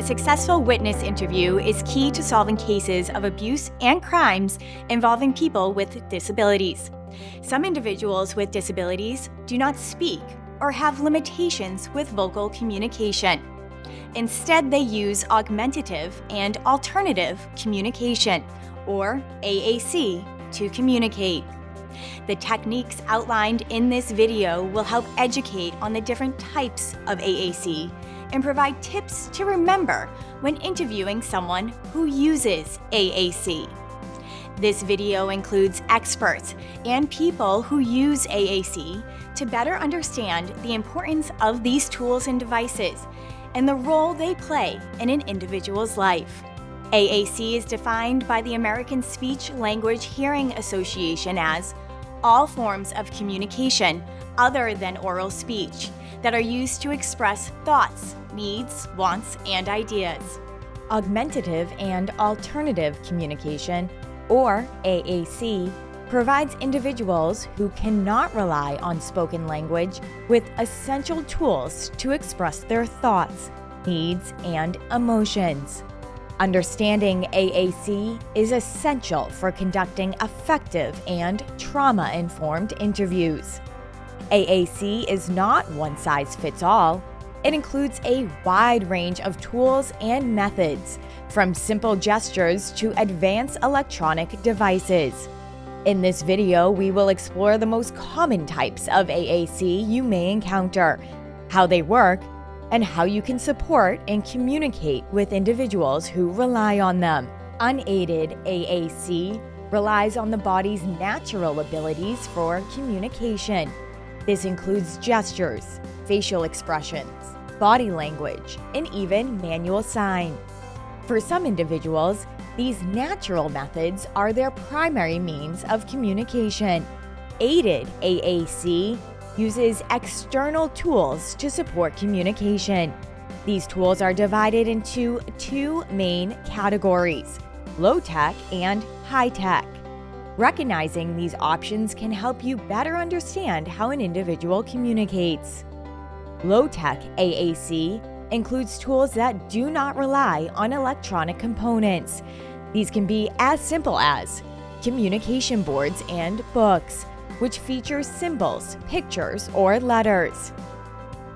A successful witness interview is key to solving cases of abuse and crimes involving people with disabilities. Some individuals with disabilities do not speak or have limitations with vocal communication. Instead, they use augmentative and alternative communication, or AAC, to communicate. The techniques outlined in this video will help educate on the different types of AAC and provide tips to remember when interviewing someone who uses AAC. This video includes experts and people who use AAC to better understand the importance of these tools and devices and the role they play in an individual's life. AAC is defined by the American Speech Language Hearing Association as all forms of communication other than oral speech that are used to express thoughts, needs, wants, and ideas. Augmentative and alternative communication, or AAC, provides individuals who cannot rely on spoken language with essential tools to express their thoughts, needs, and emotions. Understanding AAC is essential for conducting effective and trauma-informed interviews. AAC is not one-size-fits-all. It includes a wide range of tools and methods, from simple gestures to advanced electronic devices. In this video, we will explore the most common types of AAC you may encounter, how they work, and how you can support and communicate with individuals who rely on them. Unaided AAC relies on the body's natural abilities for communication. This includes gestures, facial expressions, body language, and even manual sign. For some individuals, these natural methods are their primary means of communication. Aided AAC uses external tools to support communication. These tools are divided into two main categories: low-tech and high-tech. Recognizing these options can help you better understand how an individual communicates. Low-tech AAC includes tools that do not rely on electronic components. These can be as simple as communication boards and books, which feature symbols, pictures, or letters.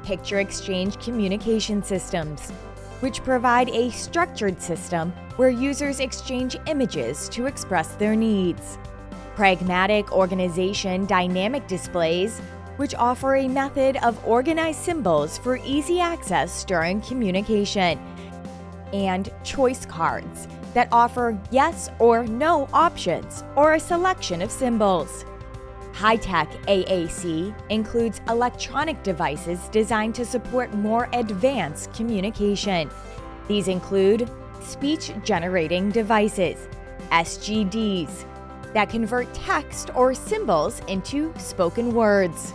Picture exchange communication systems, which provide a structured system where users exchange images to express their needs. Pragmatic organization dynamic displays, which offer a method of organized symbols for easy access during communication. And choice cards that offer yes or no options or a selection of symbols. High-tech AAC includes electronic devices designed to support more advanced communication. These include speech-generating devices, SGDs, that convert text or symbols into spoken words.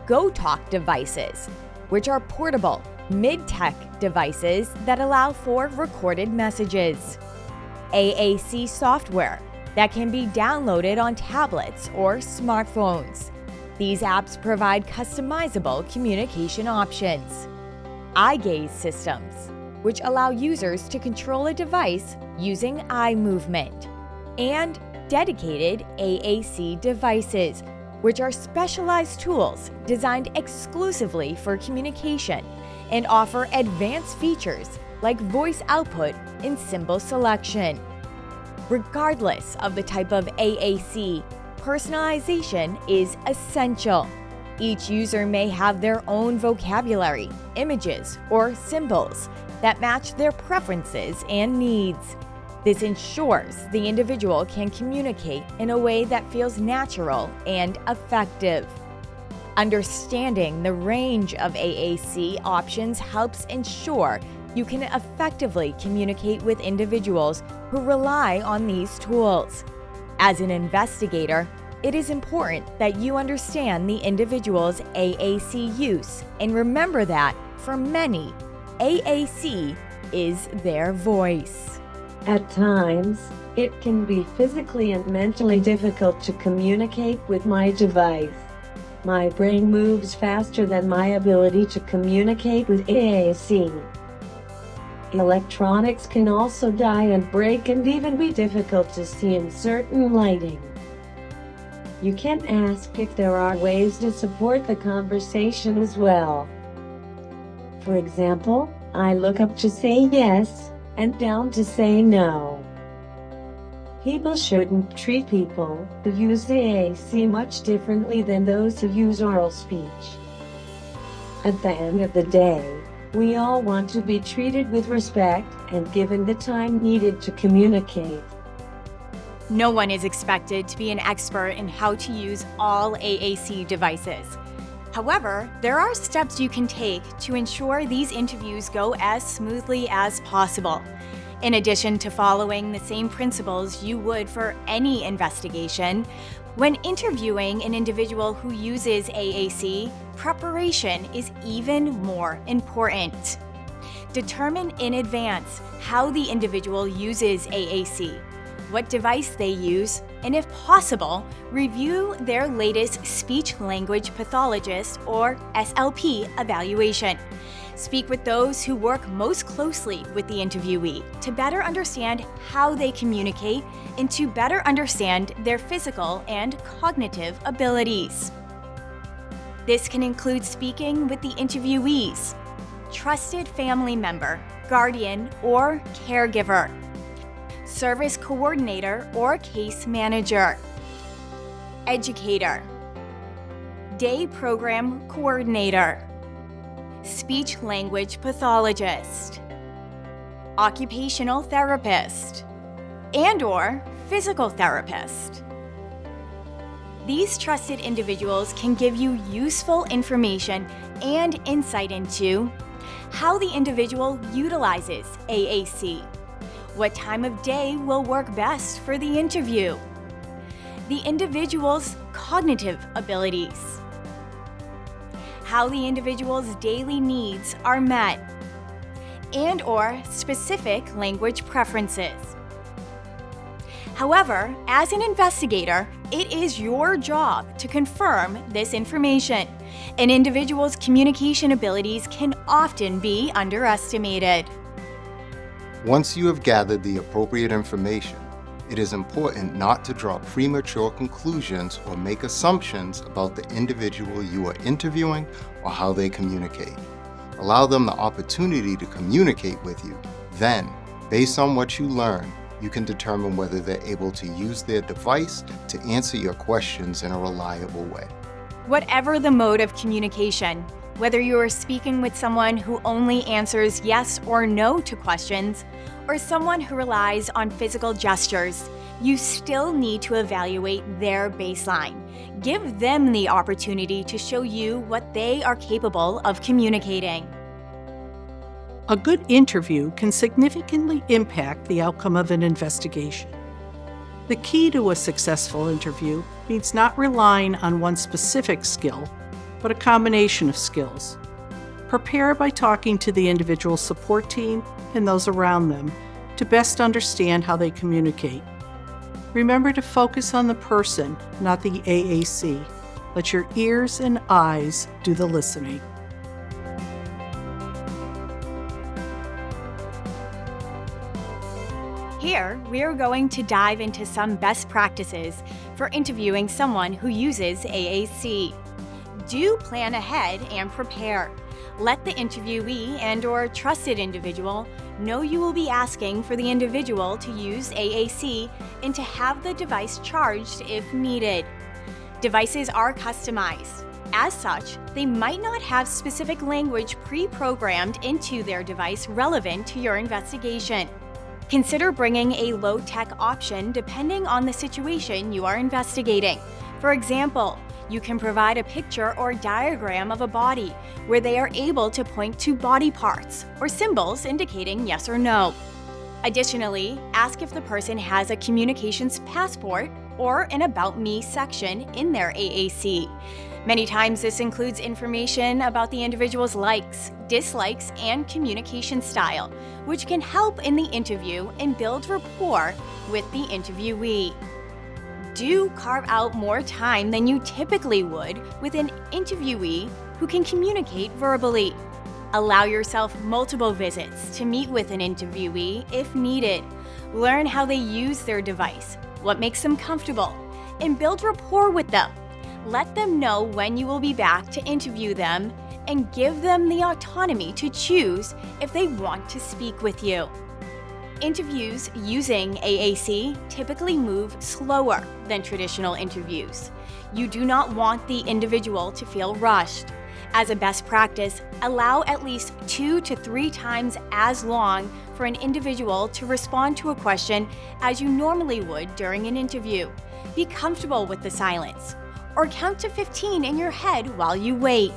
Go-Talk devices, which are portable, mid-tech devices that allow for recorded messages. AAC software that can be downloaded on tablets or smartphones. These apps provide customizable communication options. Eye gaze systems, which allow users to control a device using eye movement. And dedicated AAC devices, which are specialized tools designed exclusively for communication and offer advanced features like voice output and symbol selection. Regardless of the type of AAC, personalization is essential. Each user may have their own vocabulary, images, or symbols that match their preferences and needs. This ensures the individual can communicate in a way that feels natural and effective. Understanding the range of AAC options helps ensure you can effectively communicate with individuals who rely on these tools. As an investigator, it is important that you understand the individual's AAC use and remember that, for many, AAC is their voice. At times, it can be physically and mentally difficult to communicate with my device. My brain moves faster than my ability to communicate with AAC. Electronics can also die and break and even be difficult to see in certain lighting. You can ask if there are ways to support the conversation as well. For example, I look up to say yes, and down to say no. People shouldn't treat people who use AAC much differently than those who use oral speech. At the end of the day, we all want to be treated with respect and given the time needed to communicate. No one is expected to be an expert in how to use all AAC devices. However, there are steps you can take to ensure these interviews go as smoothly as possible. In addition to following the same principles you would for any investigation, when interviewing an individual who uses AAC, preparation is even more important. Determine in advance how the individual uses AAC, what device they use, and if possible, review their latest speech-language pathologist or SLP evaluation. Speak with those who work most closely with the interviewee to better understand how they communicate and to better understand their physical and cognitive abilities. This can include speaking with the interviewee's trusted family member, guardian, or caregiver, service coordinator or case manager, educator, day program coordinator, speech-language pathologist, occupational therapist, and/or physical therapist. These trusted individuals can give you useful information and insight into how the individual utilizes AAC, what time of day will work best for the interview, the individual's cognitive abilities, how the individual's daily needs are met, and/or specific language preferences. However, as an investigator, it is your job to confirm this information. An individual's communication abilities can often be underestimated. Once you have gathered the appropriate information, it is important not to draw premature conclusions or make assumptions about the individual you are interviewing or how they communicate. Allow them the opportunity to communicate with you. Then, based on what you learn, you can determine whether they're able to use their device to answer your questions in a reliable way. Whatever the mode of communication, whether you are speaking with someone who only answers yes or no to questions, or someone who relies on physical gestures, you still need to evaluate their baseline. Give them the opportunity to show you what they are capable of communicating. A good interview can significantly impact the outcome of an investigation. The key to a successful interview means not relying on one specific skill, but a combination of skills. Prepare by talking to the individual support team and those around them to best understand how they communicate. Remember to focus on the person, not the AAC. Let your ears and eyes do the listening. Here, we are going to dive into some best practices for interviewing someone who uses AAC. Do plan ahead and prepare. Let the interviewee and/or trusted individual know you will be asking for the individual to use AAC and to have the device charged if needed. Devices are customized. As such, they might not have specific language pre-programmed into their device relevant to your investigation. Consider bringing a low-tech option depending on the situation you are investigating. For example, you can provide a picture or diagram of a body where they are able to point to body parts or symbols indicating yes or no. Additionally, ask if the person has a communications passport or an About Me section in their AAC. Many times this includes information about the individual's likes, dislikes, and communication style, which can help in the interview and build rapport with the interviewee. Do carve out more time than you typically would with an interviewee who can communicate verbally. Allow yourself multiple visits to meet with an interviewee if needed. Learn how they use their device, what makes them comfortable, and build rapport with them. Let them know when you will be back to interview them and give them the autonomy to choose if they want to speak with you. Interviews using AAC typically move slower than traditional interviews. You do not want the individual to feel rushed. As a best practice, allow at least 2 to 3 times as long for an individual to respond to a question as you normally would during an interview. Be comfortable with the silence, or count to 15 in your head while you wait.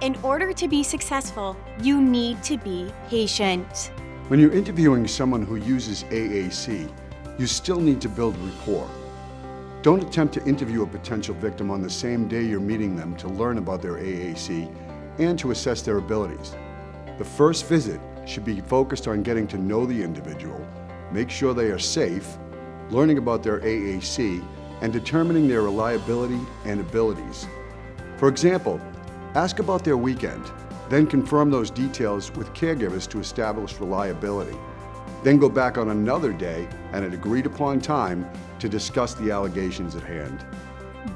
In order to be successful, you need to be patient. When you're interviewing someone who uses AAC, you still need to build rapport. Don't attempt to interview a potential victim on the same day you're meeting them to learn about their AAC and to assess their abilities. The first visit should be focused on getting to know the individual, make sure they are safe, learning about their AAC, and determining their reliability and abilities. For example, ask about their weekend, then confirm those details with caregivers to establish reliability. Then go back on another day at an agreed-upon time to discuss the allegations at hand.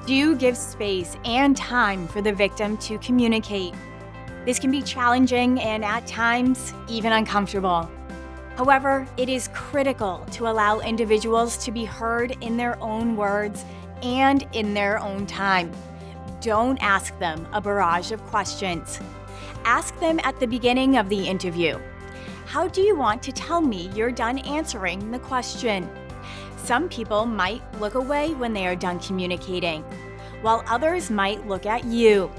Do give space and time for the victim to communicate. This can be challenging and at times even uncomfortable. However, it is critical to allow individuals to be heard in their own words and in their own time. Don't ask them a barrage of questions. Ask them at the beginning of the interview. How do you want to tell me you're done answering the question? Some people might look away when they are done communicating, while others might look at you.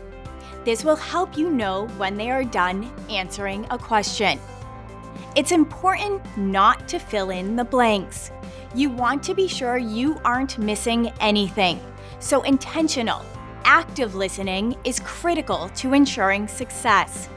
This will help you know when they are done answering a question. It's important not to fill in the blanks. You want to be sure you aren't missing anything, so intentional, active listening is critical to ensuring success.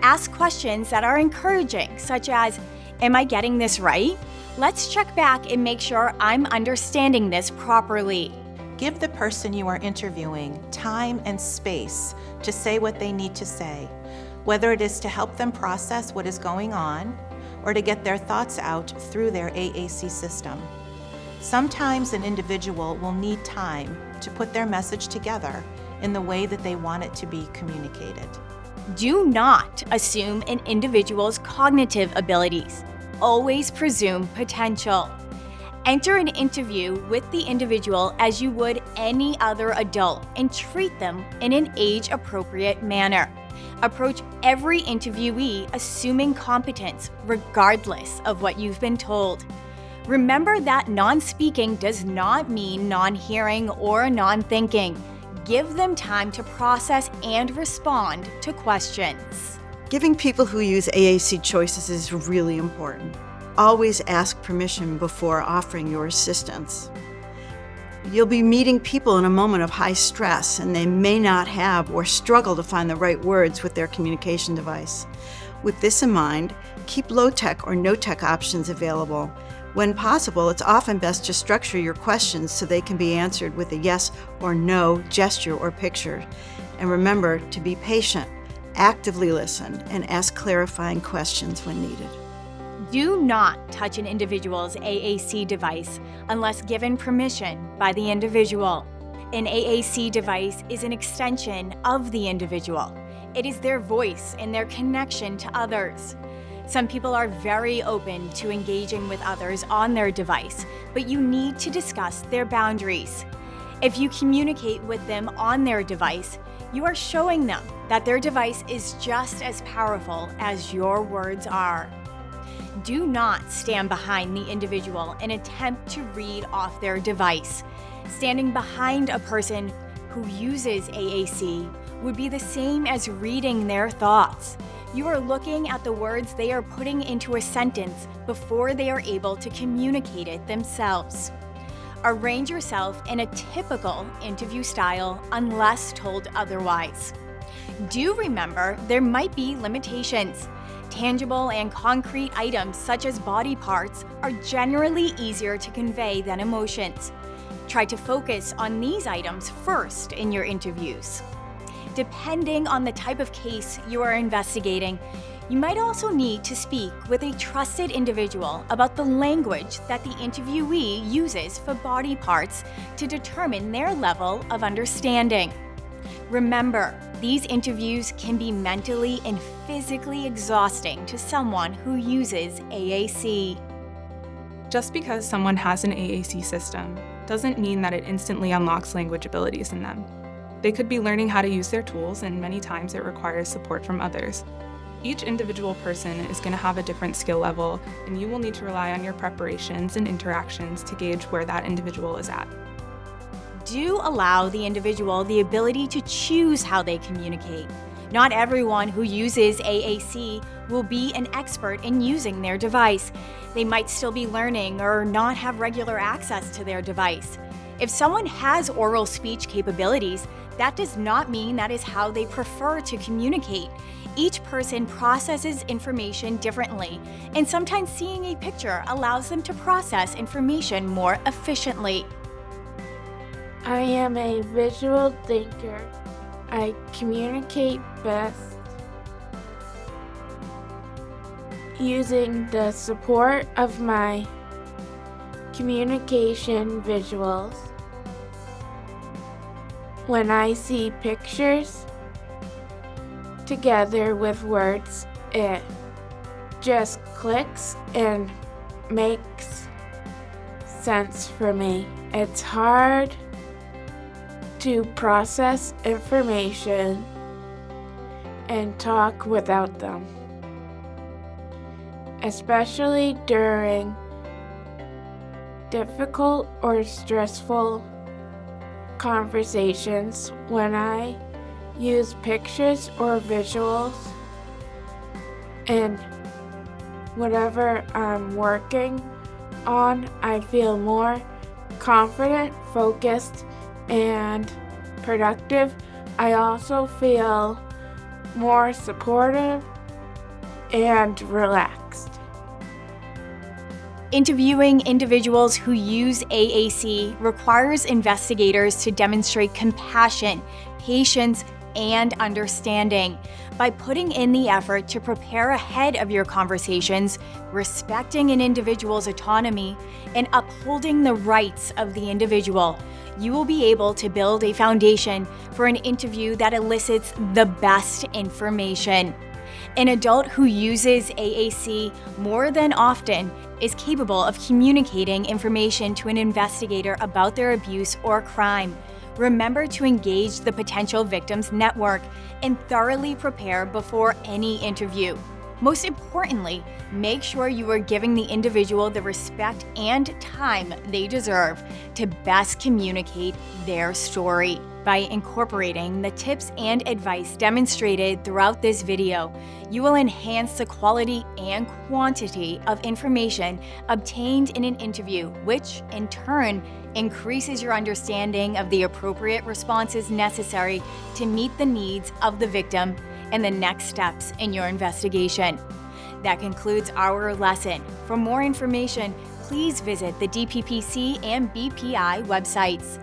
Ask questions that are encouraging, such as, "Am I getting this right? Let's check back and make sure I'm understanding this properly." Give the person you are interviewing time and space to say what they need to say, whether it is to help them process what is going on or to get their thoughts out through their AAC system. Sometimes an individual will need time to put their message together in the way that they want it to be communicated. Do not assume an individual's cognitive abilities. Always presume potential. Enter an interview with the individual as you would any other adult and treat them in an age-appropriate manner. Approach every interviewee assuming competence, regardless of what you've been told. Remember that non-speaking does not mean non-hearing or non-thinking. Give them time to process and respond to questions. Giving people who use AAC choices is really important. Always ask permission before offering your assistance. You'll be meeting people in a moment of high stress, and they may not have or struggle to find the right words with their communication device. With this in mind, keep low-tech or no-tech options available. When possible, it's often best to structure your questions so they can be answered with a yes or no gesture or picture. And remember to be patient, actively listen, and ask clarifying questions when needed. Do not touch an individual's AAC device unless given permission by the individual. An AAC device is an extension of the individual. It is their voice and their connection to others. Some people are very open to engaging with others on their device, but you need to discuss their boundaries. If you communicate with them on their device, you are showing them that their device is just as powerful as your words are. Do not stand behind the individual and attempt to read off their device. Standing behind a person who uses AAC would be the same as reading their thoughts. You are looking at the words they are putting into a sentence before they are able to communicate it themselves. Arrange yourself in a typical interview style unless told otherwise. Do remember there might be limitations. Tangible and concrete items such as body parts are generally easier to convey than emotions. Try to focus on these items first in your interviews. Depending on the type of case you are investigating, you might also need to speak with a trusted individual about the language that the interviewee uses for body parts to determine their level of understanding. Remember, these interviews can be mentally and physically exhausting to someone who uses AAC. Just because someone has an AAC system doesn't mean that it instantly unlocks language abilities in them. They could be learning how to use their tools, and many times it requires support from others. Each individual person is going to have a different skill level, and you will need to rely on your preparations and interactions to gauge where that individual is at. Do allow the individual the ability to choose how they communicate. Not everyone who uses AAC will be an expert in using their device. They might still be learning or not have regular access to their device. If someone has oral speech capabilities, that does not mean that is how they prefer to communicate. Each person processes information differently, and sometimes seeing a picture allows them to process information more efficiently. I am a visual thinker. I communicate best using the support of my communication visuals. When I see pictures together with words, it just clicks and makes sense for me. It's hard to process information and talk without them, especially during difficult or stressful conversations. When I use pictures or visuals and whatever I'm working on, I feel more confident, focused, and productive. I also feel more supportive and relaxed. Interviewing individuals who use AAC requires investigators to demonstrate compassion, patience, and understanding. By putting in the effort to prepare ahead of your conversations, respecting an individual's autonomy, and upholding the rights of the individual, you will be able to build a foundation for an interview that elicits the best information. An adult who uses AAC more than often is capable of communicating information to an investigator about their abuse or crime. Remember to engage the potential victims network and thoroughly prepare before any interview. Most importantly, make sure you are giving the individual the respect and time they deserve to best communicate their story. By incorporating the tips and advice demonstrated throughout this video, you will enhance the quality and quantity of information obtained in an interview, which in turn increases your understanding of the appropriate responses necessary to meet the needs of the victim and the next steps in your investigation. That concludes our lesson. For more information, please visit the DPPC and BPI websites.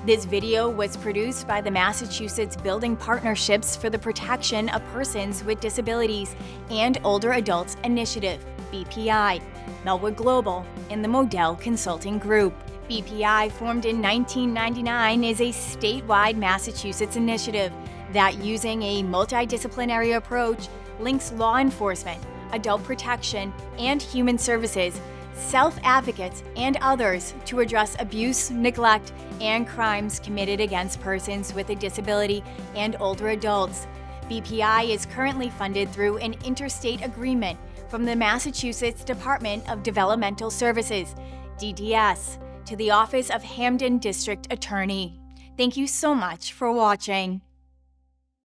This video was produced by the Massachusetts Building Partnerships for the Protection of Persons with Disabilities and Older Adults Initiative, BPI, Melwood Global, and the Modell Consulting Group. BPI, formed in 1999, is a statewide Massachusetts initiative that, using a multidisciplinary approach, links law enforcement, adult protection, and human services, self-advocates, and others to address abuse, neglect, and crimes committed against persons with a disability and older adults. BPI is currently funded through an interstate agreement from the Massachusetts Department of Developmental Services, DDS, to the Office of Hampden District Attorney. Thank you so much for watching.